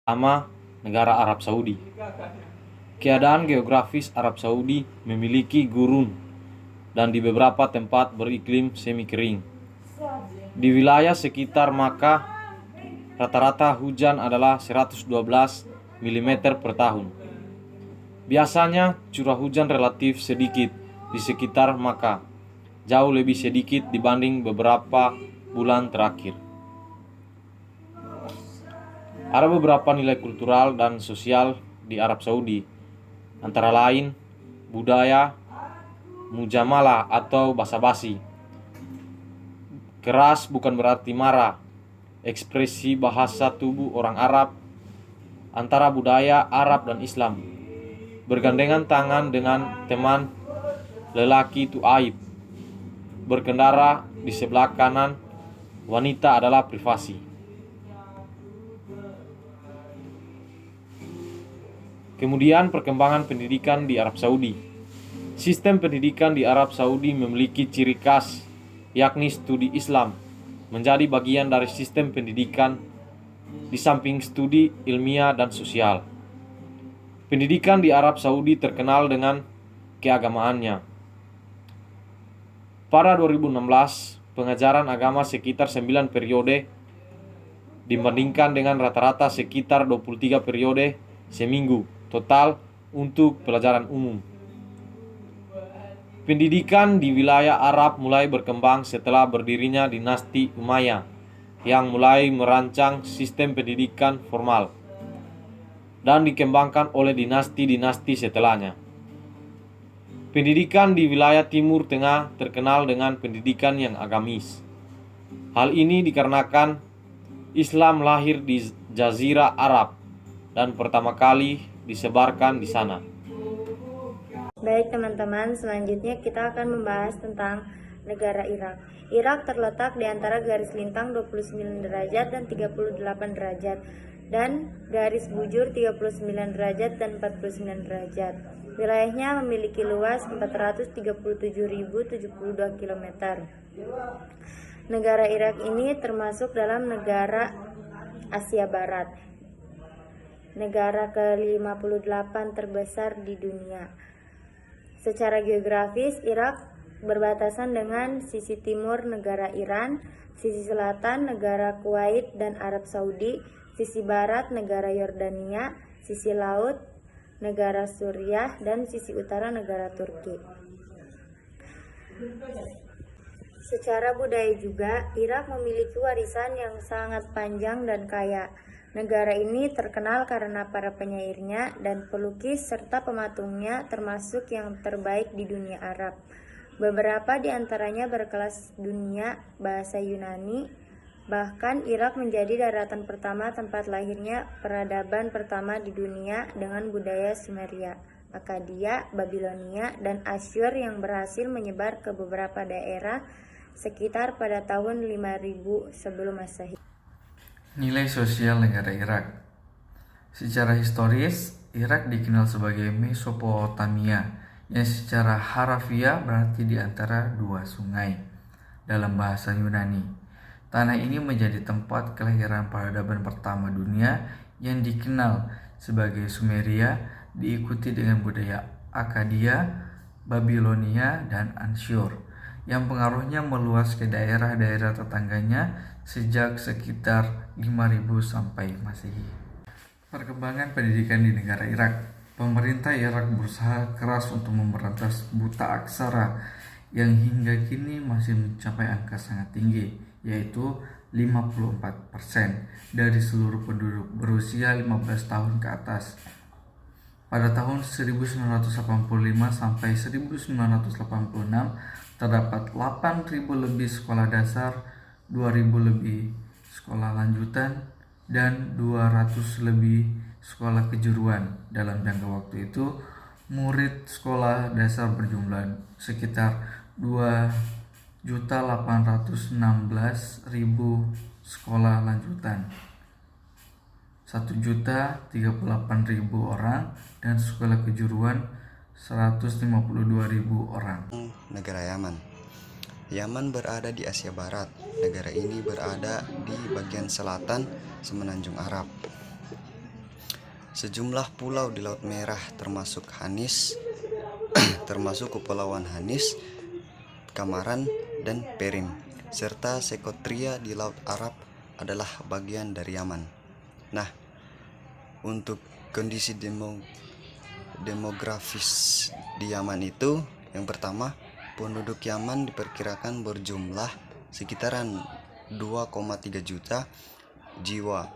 Pertama, negara Arab Saudi. Keadaan geografis Arab Saudi memiliki gurun dan di beberapa tempat beriklim semi kering. Di wilayah sekitar Makkah, rata-rata hujan adalah 112 mm per tahun. Biasanya curah hujan relatif sedikit di sekitar Makkah, jauh lebih sedikit dibanding beberapa bulan terakhir. Ada beberapa nilai kultural dan sosial di Arab Saudi, antara lain budaya mujamalah atau basa-basi. Keras bukan berarti marah. Ekspresi bahasa tubuh orang Arab antara budaya Arab dan Islam. Bergandengan tangan dengan teman lelaki itu aib. Berkendara di sebelah kanan wanita adalah privasi. Kemudian perkembangan pendidikan di Arab Saudi. Sistem pendidikan di Arab Saudi memiliki ciri khas, yakni studi Islam menjadi bagian dari sistem pendidikan di samping studi ilmiah dan sosial. Pendidikan di Arab Saudi terkenal dengan keagamaannya. Pada 2016, pengajaran agama sekitar 9 periode dibandingkan dengan rata-rata sekitar 23 periode seminggu total untuk pelajaran umum. Pendidikan di wilayah Arab mulai berkembang setelah berdirinya dinasti Umayyah yang mulai merancang sistem pendidikan formal dan dikembangkan oleh dinasti-dinasti setelahnya. Pendidikan di wilayah Timur Tengah terkenal dengan pendidikan yang agamis. Hal ini dikarenakan Islam lahir di Jazirah Arab dan pertama kali disebarkan di sana. Baik teman-teman, selanjutnya kita akan membahas tentang negara Irak. Irak terletak di antara garis lintang 29 derajat dan 38 derajat dan garis bujur 39 derajat dan 49 derajat. Wilayahnya memiliki luas 437.072 km. Negara Irak ini termasuk dalam negara Asia Barat, negara ke-58 terbesar di dunia. Secara geografis, Irak berbatasan dengan sisi timur negara Iran, sisi selatan negara Kuwait dan Arab Saudi, sisi barat negara Yordania, sisi laut negara Suriah, dan sisi utara negara Turki. Secara budaya juga, Irak memiliki warisan yang sangat panjang dan kaya. Negara ini terkenal karena para penyairnya dan pelukis serta pematungnya termasuk yang terbaik di dunia Arab. Beberapa di antaranya berkelas dunia bahasa Yunani. Bahkan Irak menjadi daratan pertama tempat lahirnya peradaban pertama di dunia dengan budaya Sumeria, Akkadia, Babilonia, dan Asyur yang berhasil menyebar ke beberapa daerah sekitar pada tahun 5000 sebelum Masehi. Nilai sosial negara Irak. Secara historis, Irak dikenal sebagai Mesopotamia, yang secara harafiah berarti di antara dua sungai dalam bahasa Yunani. Tanah ini menjadi tempat kelahiran peradaban pertama dunia yang dikenal sebagai Sumeria, diikuti dengan budaya Akkadia, Babilonia, dan Ansyur, yang pengaruhnya meluas ke daerah-daerah tetangganya sejak sekitar 5000 sampai Masehi. Perkembangan pendidikan di negara Irak. Pemerintah Irak berusaha keras untuk memberantas buta aksara yang hingga kini masih mencapai angka sangat tinggi, yaitu 54% dari seluruh penduduk berusia 15 tahun ke atas. Pada tahun 1985 sampai 1986 terdapat 8.000 lebih sekolah dasar, 2.000 lebih sekolah lanjutan, dan 200 lebih sekolah kejuruan. Dalam jangka waktu itu, murid sekolah dasar berjumlah sekitar 2.816.000, sekolah lanjutan 1.038.000 orang, dan sekolah kejuruan 152.000 orang. Negara Yaman. Yaman berada di Asia Barat. Negara ini berada di bagian selatan Semenanjung Arab. sejumlah pulau di Laut Merah termasuk termasuk Kepulauan Hanis, Kamaran, dan Perim, serta Sekotria di Laut Arab adalah bagian dari Yaman. Nah, untuk kondisi demografis di Yaman itu, yang pertama, penduduk Yaman diperkirakan berjumlah sekitaran 2,3 juta jiwa.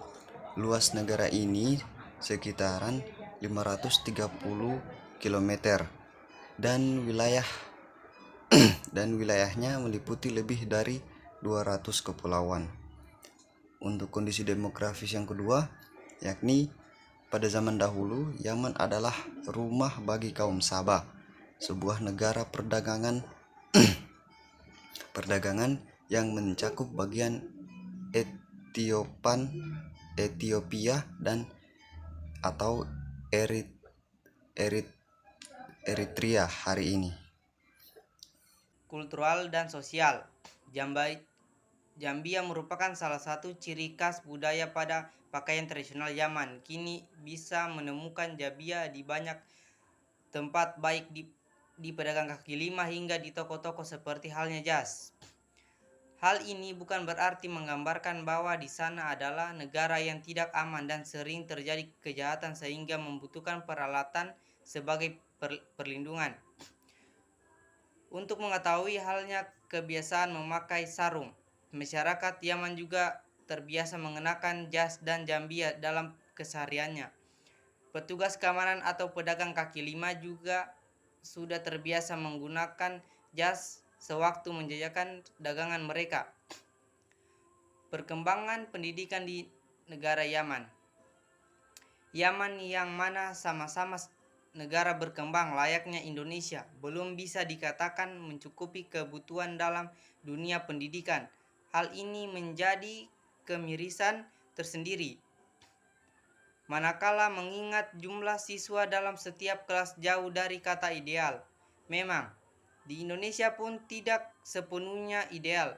Luas negara ini sekitaran 530 km dan wilayahnya meliputi lebih dari 200 kepulauan. Untuk kondisi demografis yang kedua, yakni pada zaman dahulu Yaman adalah rumah bagi kaum Sabah, sebuah negara perdagangan yang mencakup bagian Ethiopia dan atau Eritrea hari ini. Kultural dan sosial. Jambia merupakan salah satu ciri khas budaya pada pakaian tradisional Yaman. Kini bisa menemukan jambia di banyak tempat, baik di pedagang kaki lima hingga di toko-toko seperti halnya jas. Hal ini bukan berarti menggambarkan bahwa di sana adalah negara yang tidak aman dan sering terjadi kejahatan sehingga membutuhkan peralatan sebagai perlindungan. Untuk mengetahui halnya kebiasaan memakai sarung, masyarakat Yaman juga terbiasa mengenakan jas dan jambia dalam kesehariannya. Petugas keamanan atau pedagang kaki lima juga sudah terbiasa menggunakan jas sewaktu menjajakan dagangan mereka. Perkembangan pendidikan di negara Yaman. Yaman yang mana sama-sama negara berkembang layaknya Indonesia belum bisa dikatakan mencukupi kebutuhan dalam dunia pendidikan. Hal ini menjadi kemirisan tersendiri. Manakala mengingat jumlah siswa dalam setiap kelas jauh dari kata ideal. Memang, di Indonesia pun tidak sepenuhnya ideal.